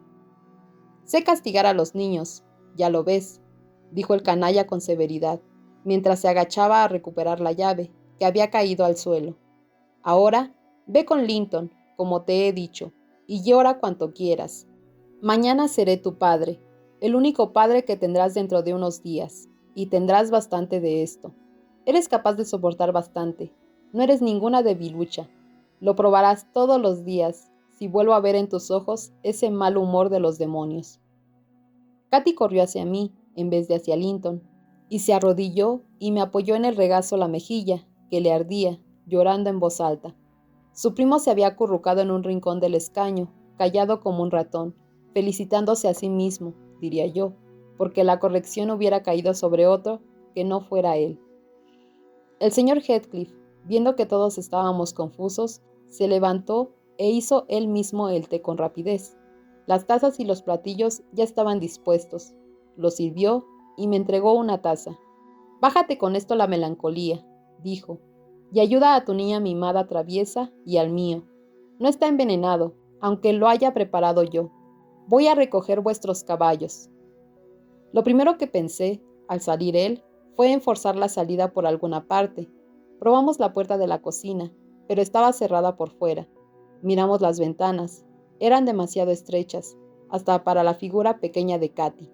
«Sé castigar a los niños, ya lo ves», dijo el canalla con severidad, mientras se agachaba a recuperar la llave, que había caído al suelo. «Ahora, ve con Linton, como te he dicho, y llora cuanto quieras». Mañana seré tu padre, el único padre que tendrás dentro de unos días, y tendrás bastante de esto. Eres capaz de soportar bastante, no eres ninguna debilucha. Lo probarás todos los días, si vuelvo a ver en tus ojos ese mal humor de los demonios. Katy corrió hacia mí, en vez de hacia Linton, y se arrodilló y me apoyó en el regazo la mejilla, que le ardía, llorando en voz alta. Su primo se había acurrucado en un rincón del escaño, callado como un ratón, felicitándose a sí mismo, diría yo, porque la corrección hubiera caído sobre otro que no fuera él. El señor Heathcliff, viendo que todos estábamos confusos, se levantó e hizo él mismo el té con rapidez. Las tazas y los platillos ya estaban dispuestos. Los sirvió y me entregó una taza. «Bájate con esto la melancolía», dijo, «y ayuda a tu niña mimada traviesa y al mío. No está envenenado, aunque lo haya preparado yo. Voy a recoger vuestros caballos». Lo primero que pensé, al salir él, fue en forzar la salida por alguna parte. Probamos la puerta de la cocina, pero estaba cerrada por fuera. Miramos las ventanas. Eran demasiado estrechas, hasta para la figura pequeña de Katy.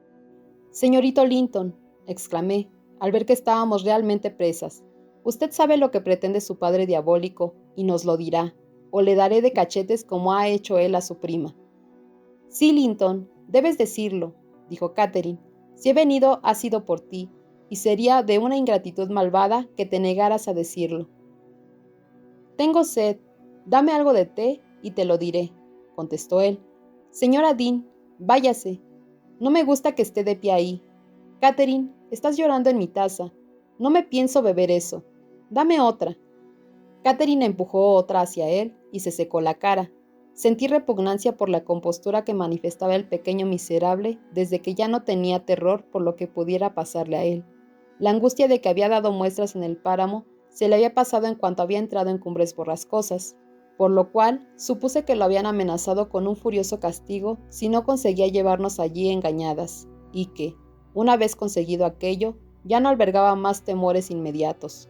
«Señorito Linton», exclamé, al ver que estábamos realmente presas, «usted sabe lo que pretende su padre diabólico, y nos lo dirá, o le daré de cachetes como ha hecho él a su prima». «Sí, Linton, debes decirlo», dijo Catherine. «Si he venido ha sido por ti, y sería de una ingratitud malvada que te negaras a decirlo». «Tengo sed. Dame algo de té y te lo diré», contestó él. «Señora Dean, váyase. No me gusta que esté de pie ahí. Catherine, estás llorando en mi taza. No me pienso beber eso. Dame otra». Catherine empujó otra hacia él y se secó la cara. Sentí repugnancia por la compostura que manifestaba el pequeño miserable desde que ya no tenía terror por lo que pudiera pasarle a él. La angustia de que había dado muestras en el páramo se le había pasado en cuanto había entrado en Cumbres Borrascosas, por lo cual supuse que lo habían amenazado con un furioso castigo si no conseguía llevarnos allí engañadas, y que, una vez conseguido aquello, ya no albergaba más temores inmediatos.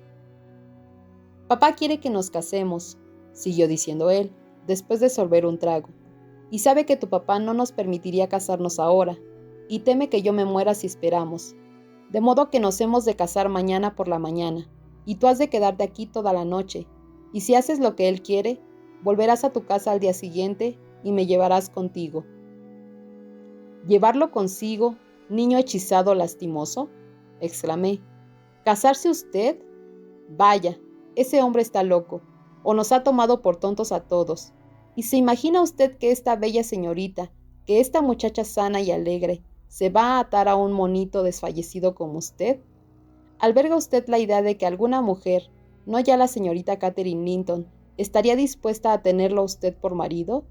«Papá quiere que nos casemos», siguió diciendo él, después de sorber un trago, «y sabe que tu papá no nos permitiría casarnos ahora, y teme que yo me muera si esperamos. De modo que nos hemos de casar mañana por la mañana, y tú has de quedarte aquí toda la noche, y si haces lo que él quiere, volverás a tu casa al día siguiente y me llevarás contigo». «¿Llevarlo consigo, niño hechizado lastimoso?», exclamé. «¿Casarse usted? Vaya, ese hombre está loco, o nos ha tomado por tontos a todos. ¿Y se imagina usted que esta bella señorita, que esta muchacha sana y alegre, se va a atar a un monito desfallecido como usted? ¿Alberga usted la idea de que alguna mujer, no ya la señorita Catherine Linton, estaría dispuesta a tenerlo a usted por marido?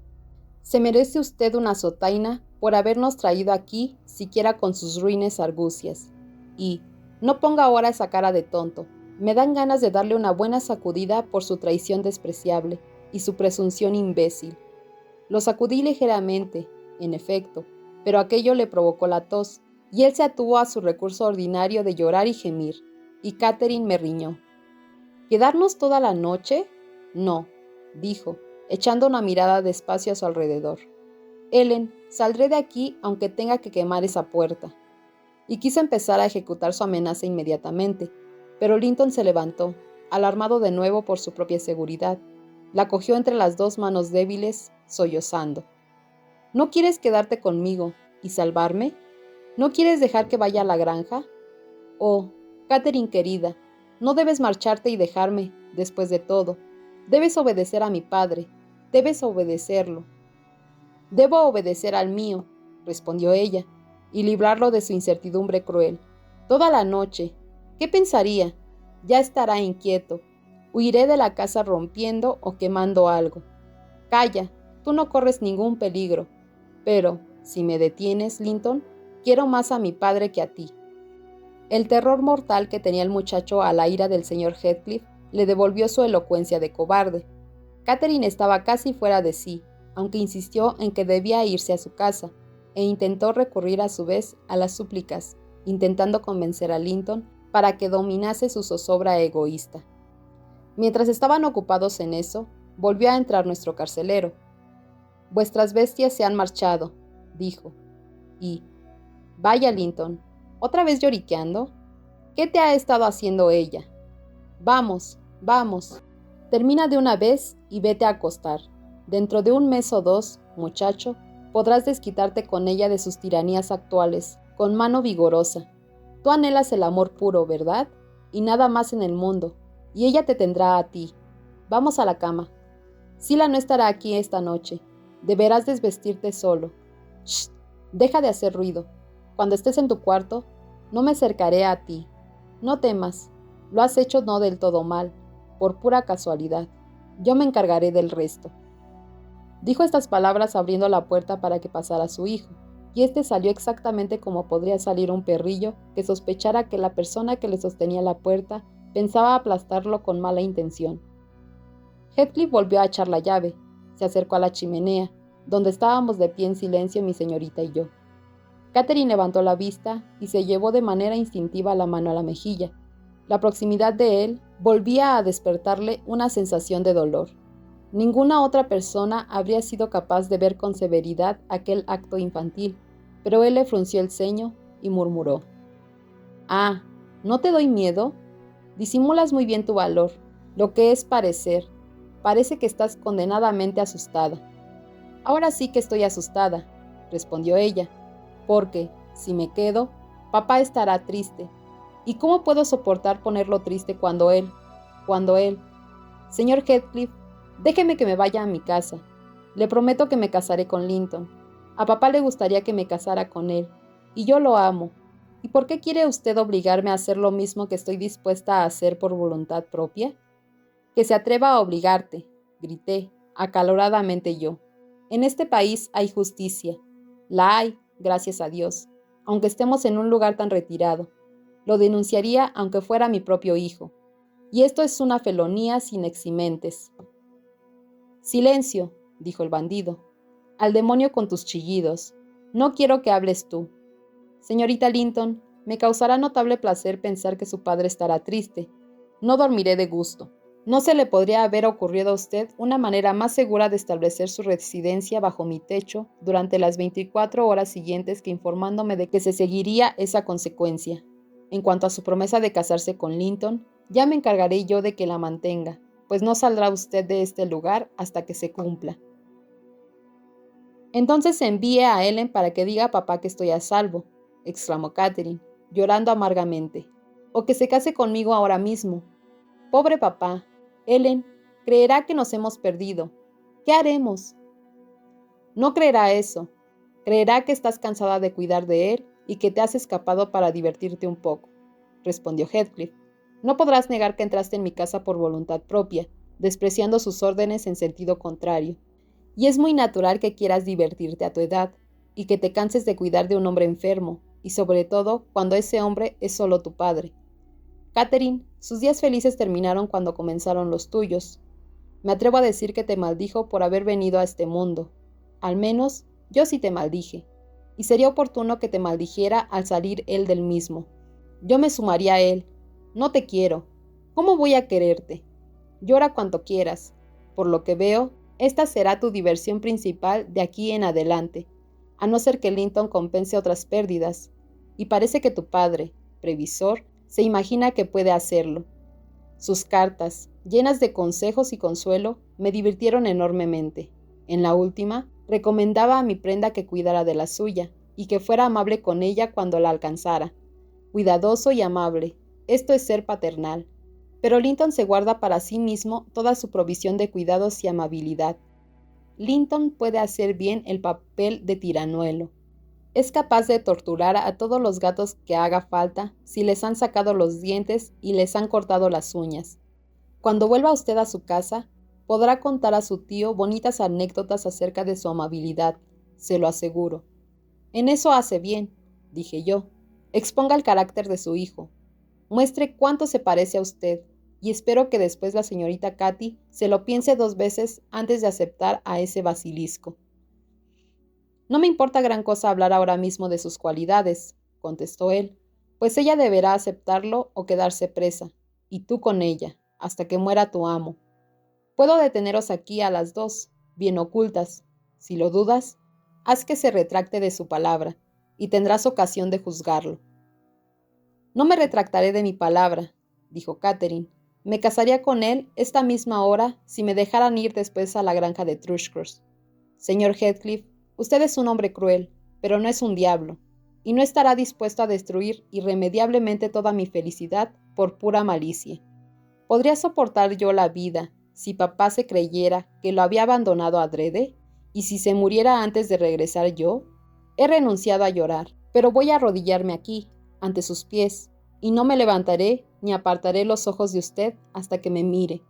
Se merece usted una azotaina por habernos traído aquí siquiera con sus ruines argucias. Y no ponga ahora esa cara de tonto. Me dan ganas de darle una buena sacudida por su traición despreciable y su presunción imbécil». Lo sacudí ligeramente, en efecto, pero aquello le provocó la tos, y él se atuvo a su recurso ordinario de llorar y gemir, y Catherine me riñó. «¿Quedarnos toda la noche? No», dijo, echando una mirada despacio a su alrededor. «Ellen, saldré de aquí aunque tenga que quemar esa puerta». Y quiso empezar a ejecutar su amenaza inmediatamente, pero Linton se levantó, alarmado de nuevo por su propia seguridad. La cogió entre las dos manos débiles, sollozando. «¿No quieres quedarte conmigo y salvarme? ¿No quieres dejar que vaya a la granja? Oh, Catherine querida, no debes marcharte y dejarme, después de todo. Debes obedecer a mi padre, debes obedecerlo». «Debo obedecer al mío», respondió ella, «y librarlo de su incertidumbre cruel. Toda la noche. ¿Qué pensaría? Ya estará inquieto. Huiré de la casa rompiendo o quemando algo. Calla, tú no corres ningún peligro. Pero, si me detienes, Linton, quiero más a mi padre que a ti». El terror mortal que tenía el muchacho a la ira del señor Heathcliff le devolvió su elocuencia de cobarde. Catherine estaba casi fuera de sí, aunque insistió en que debía irse a su casa, e intentó recurrir a su vez a las súplicas, intentando convencer a Linton para que dominase su zozobra egoísta. Mientras estaban ocupados en eso, volvió a entrar nuestro carcelero. «Vuestras bestias se han marchado», dijo, y, vaya Linton, ¿otra vez lloriqueando? ¿Qué te ha estado haciendo ella? Vamos, vamos, termina de una vez y vete a acostar. Dentro de un mes o dos, muchacho, podrás desquitarte con ella de sus tiranías actuales, con mano vigorosa. Tú anhelas el amor puro, ¿verdad? Y nada más en el mundo, y ella te tendrá a ti. Vamos a la cama. Sila no estará aquí esta noche. Deberás desvestirte solo. Shh, deja de hacer ruido. Cuando estés en tu cuarto, no me acercaré a ti. No temas, lo has hecho no del todo mal, por pura casualidad. Yo me encargaré del resto. Dijo estas palabras abriendo la puerta para que pasara su hijo, y éste salió exactamente como podría salir un perrillo que sospechara que la persona que le sostenía la puerta pensaba aplastarlo con mala intención. Heathcliff volvió a echar la llave, se acercó a la chimenea, donde estábamos de pie en silencio mi señorita y yo. Catherine levantó la vista y se llevó de manera instintiva la mano a la mejilla. La proximidad de él volvía a despertarle una sensación de dolor. Ninguna otra persona habría sido capaz de ver con severidad aquel acto infantil, pero él le frunció el ceño y murmuró: «Ah, ¿no te doy miedo? Disimulas muy bien tu valor, lo que es parecer. Parece que estás condenadamente asustada». «Ahora sí que estoy asustada», respondió ella, «porque, si me quedo, papá estará triste. ¿Y cómo puedo soportar ponerlo triste cuando él... Señor Heathcliff, déjeme que me vaya a mi casa. Le prometo que me casaré con Linton. A papá le gustaría que me casara con él, y yo lo amo. ¿Y por qué quiere usted obligarme a hacer lo mismo que estoy dispuesta a hacer por voluntad propia?» «Que se atreva a obligarte», grité, acaloradamente yo. «En este país hay justicia. La hay, gracias a Dios, aunque estemos en un lugar tan retirado. Lo denunciaría aunque fuera mi propio hijo. Y esto es una felonía sin eximentes». «Silencio», dijo el bandido. «Al demonio con tus chillidos. No quiero que hables tú. Señorita Linton, me causará notable placer pensar que su padre estará triste. No dormiré de gusto. No se le podría haber ocurrido a usted una manera más segura de establecer su residencia bajo mi techo durante las 24 horas siguientes que informándome de que se seguiría esa consecuencia. En cuanto a su promesa de casarse con Linton, ya me encargaré yo de que la mantenga, pues no saldrá usted de este lugar hasta que se cumpla». «Entonces envíe a Ellen para que diga a papá que estoy a salvo», exclamó Catherine, llorando amargamente. «O que se case conmigo ahora mismo. Pobre papá. Ellen, creerá que nos hemos perdido. ¿Qué haremos?» «No creerá eso. Creerá que estás cansada de cuidar de él y que te has escapado para divertirte un poco», respondió Heathcliff. «No podrás negar que entraste en mi casa por voluntad propia, despreciando sus órdenes en sentido contrario. Y es muy natural que quieras divertirte a tu edad, y que te canses de cuidar de un hombre enfermo, y sobre todo cuando ese hombre es solo tu padre. Catherine, sus días felices terminaron cuando comenzaron los tuyos. Me atrevo a decir que te maldijo por haber venido a este mundo. Al menos, yo sí te maldije, y sería oportuno que te maldijera al salir él del mismo. Yo me sumaría a él. No te quiero. ¿Cómo voy a quererte? Llora cuanto quieras. Por lo que veo, esta será tu diversión principal de aquí en adelante, a no ser que Linton compense otras pérdidas, y parece que tu padre, previsor, se imagina que puede hacerlo. Sus cartas, llenas de consejos y consuelo, me divirtieron enormemente. En la última, recomendaba a mi prenda que cuidara de la suya, y que fuera amable con ella cuando la alcanzara. Cuidadoso y amable, esto es ser paternal. Pero Linton se guarda para sí mismo toda su provisión de cuidados y amabilidad. Linton puede hacer bien el papel de tiranuelo. Es capaz de torturar a todos los gatos que haga falta si les han sacado los dientes y les han cortado las uñas. Cuando vuelva usted a su casa, podrá contar a su tío bonitas anécdotas acerca de su amabilidad, se lo aseguro. En eso hace bien, dije yo. Exponga el carácter de su hijo. Muestre cuánto se parece a usted, y espero que después la señorita Cathy se lo piense 2 veces antes de aceptar a ese basilisco. «No me importa gran cosa hablar ahora mismo de sus cualidades», contestó él, «pues ella deberá aceptarlo o quedarse presa, y tú con ella, hasta que muera tu amo. Puedo deteneros aquí a las 2, bien ocultas. Si lo dudas, haz que se retracte de su palabra, y tendrás ocasión de juzgarlo. No me retractaré de mi palabra, dijo Catherine. Me casaría con él esta misma hora si me dejaran ir después a la granja de Thrushcross. Señor Heathcliff, usted es un hombre cruel, pero no es un diablo, y no estará dispuesto a destruir irremediablemente toda mi felicidad por pura malicia. ¿Podría soportar yo la vida si papá se creyera que lo había abandonado adrede? ¿Y si se muriera antes de regresar yo? He renunciado a llorar, pero voy a arrodillarme aquí, ante sus pies, y no me levantaré ni apartaré los ojos de usted hasta que me mire.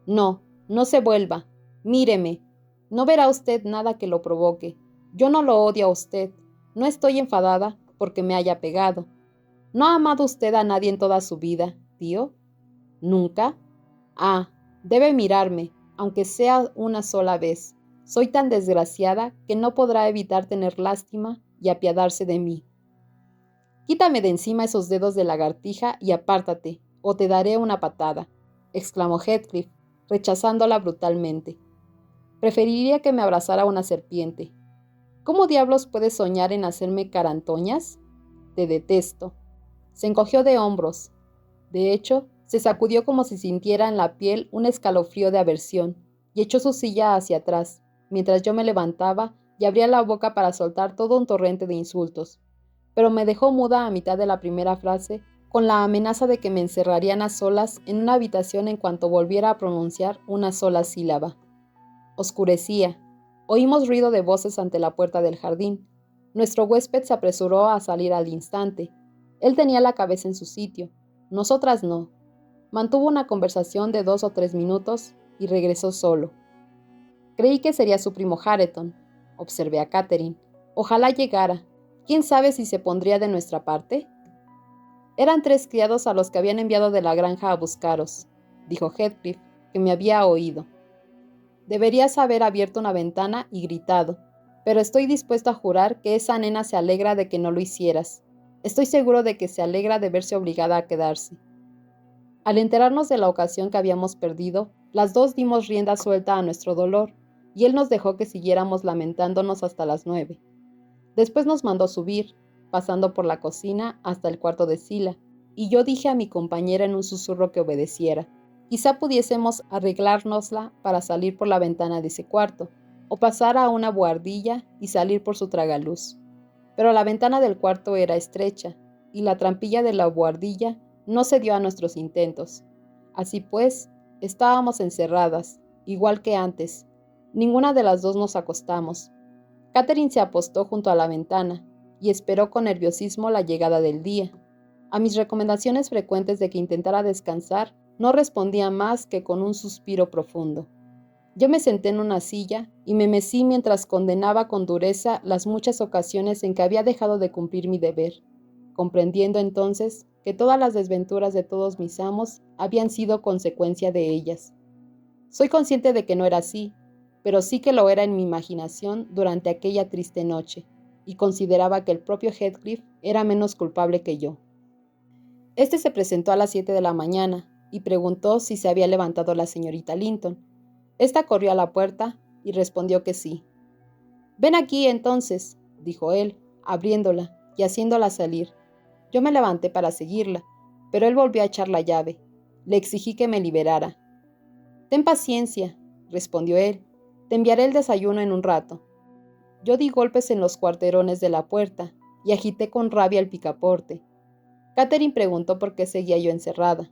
No, no se vuelva, míreme. No verá usted nada que lo provoque. Yo no lo odio a usted. No estoy enfadada porque me haya pegado. ¿No ha amado usted a nadie en toda su vida, tío? ¿Nunca? Ah, debe mirarme, aunque sea una sola vez. Soy tan desgraciada que no podrá evitar tener lástima y apiadarse de mí. Quítame de encima esos dedos de lagartija y apártate, o te daré una patada, exclamó Heathcliff, rechazándola brutalmente. Preferiría que me abrazara una serpiente. ¿Cómo diablos puedes soñar en hacerme carantoñas? Te detesto. Se encogió de hombros. De hecho, se sacudió como si sintiera en la piel un escalofrío de aversión, y echó su silla hacia atrás, mientras yo me levantaba y abría la boca para soltar todo un torrente de insultos. Pero me dejó muda a mitad de la primera frase, con la amenaza de que me encerrarían a solas en una habitación en cuanto volviera a pronunciar una sola sílaba. Oscurecía. Oímos ruido de voces ante la puerta del jardín. Nuestro huésped se apresuró a salir al instante. Él tenía la cabeza en su sitio. Nosotras no. Mantuvo una conversación de 2 o 3 minutos y regresó solo. Creí que sería su primo Hareton, observé a Catherine. Ojalá llegara. ¿Quién sabe si se pondría de nuestra parte? Eran 3 criados a los que habían enviado de la granja a buscaros, dijo Heathcliff, que me había oído. Deberías haber abierto una ventana y gritado, pero estoy dispuesto a jurar que esa nena se alegra de que no lo hicieras. Estoy seguro de que se alegra de verse obligada a quedarse. Al enterarnos de la ocasión que habíamos perdido, las dos dimos rienda suelta a nuestro dolor, y él nos dejó que siguiéramos lamentándonos hasta las 9. Después nos mandó subir, pasando por la cocina hasta el cuarto de Zillah, y yo dije a mi compañera en un susurro que obedeciera. Quizá pudiésemos arreglárnosla para salir por la ventana de ese cuarto, o pasar a una buhardilla y salir por su tragaluz. Pero la ventana del cuarto era estrecha, y la trampilla de la buhardilla no cedió a nuestros intentos. Así pues, estábamos encerradas, igual que antes. Ninguna de las dos nos acostamos. Catherine se apostó junto a la ventana y esperó con nerviosismo la llegada del día. A mis recomendaciones frecuentes de que intentara descansar, no respondía más que con un suspiro profundo. Yo me senté en una silla y me mecí mientras condenaba con dureza las muchas ocasiones en que había dejado de cumplir mi deber, comprendiendo entonces que todas las desventuras de todos mis amos habían sido consecuencia de ellas. Soy consciente de que no era así, pero sí que lo era en mi imaginación durante aquella triste noche, y consideraba que el propio Heathcliff era menos culpable que yo. Este se presentó a las 7 de la mañana y preguntó si se había levantado la señorita Linton. Esta corrió a la puerta y respondió que sí. «Ven aquí, entonces», dijo él, abriéndola y haciéndola salir. Yo me levanté para seguirla, pero él volvió a echar la llave. Le exigí que me liberara. «Ten paciencia», respondió él. «Te enviaré el desayuno en un rato». Yo di golpes en los cuarterones de la puerta y agité con rabia el picaporte. Catherine preguntó por qué seguía yo encerrada.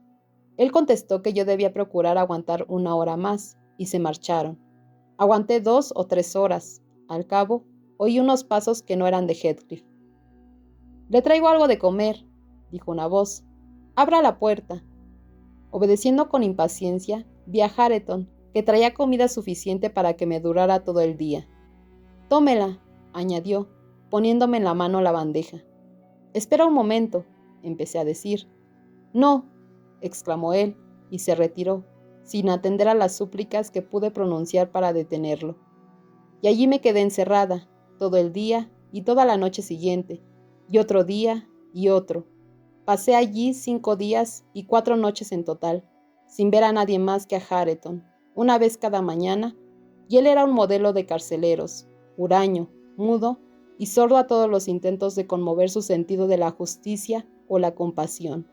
Él contestó que yo debía procurar aguantar 1 hora más, y se marcharon. Aguanté 2 o 3 horas. Al cabo, oí unos pasos que no eran de Heathcliff. «Le traigo algo de comer», dijo una voz. «Abra la puerta». Obedeciendo con impaciencia, vi a Hareton, que traía comida suficiente para que me durara todo el día. «Tómela», añadió, poniéndome en la mano la bandeja. «Espera un momento», empecé a decir. «No», exclamó él, y se retiró, sin atender a las súplicas que pude pronunciar para detenerlo. Y allí me quedé encerrada, todo el día y toda la noche siguiente, y otro día y otro. Pasé allí 5 días y 4 noches en total, sin ver a nadie más que a Hareton, una vez cada mañana, y él era un modelo de carceleros, huraño, mudo y sordo a todos los intentos de conmover su sentido de la justicia o la compasión.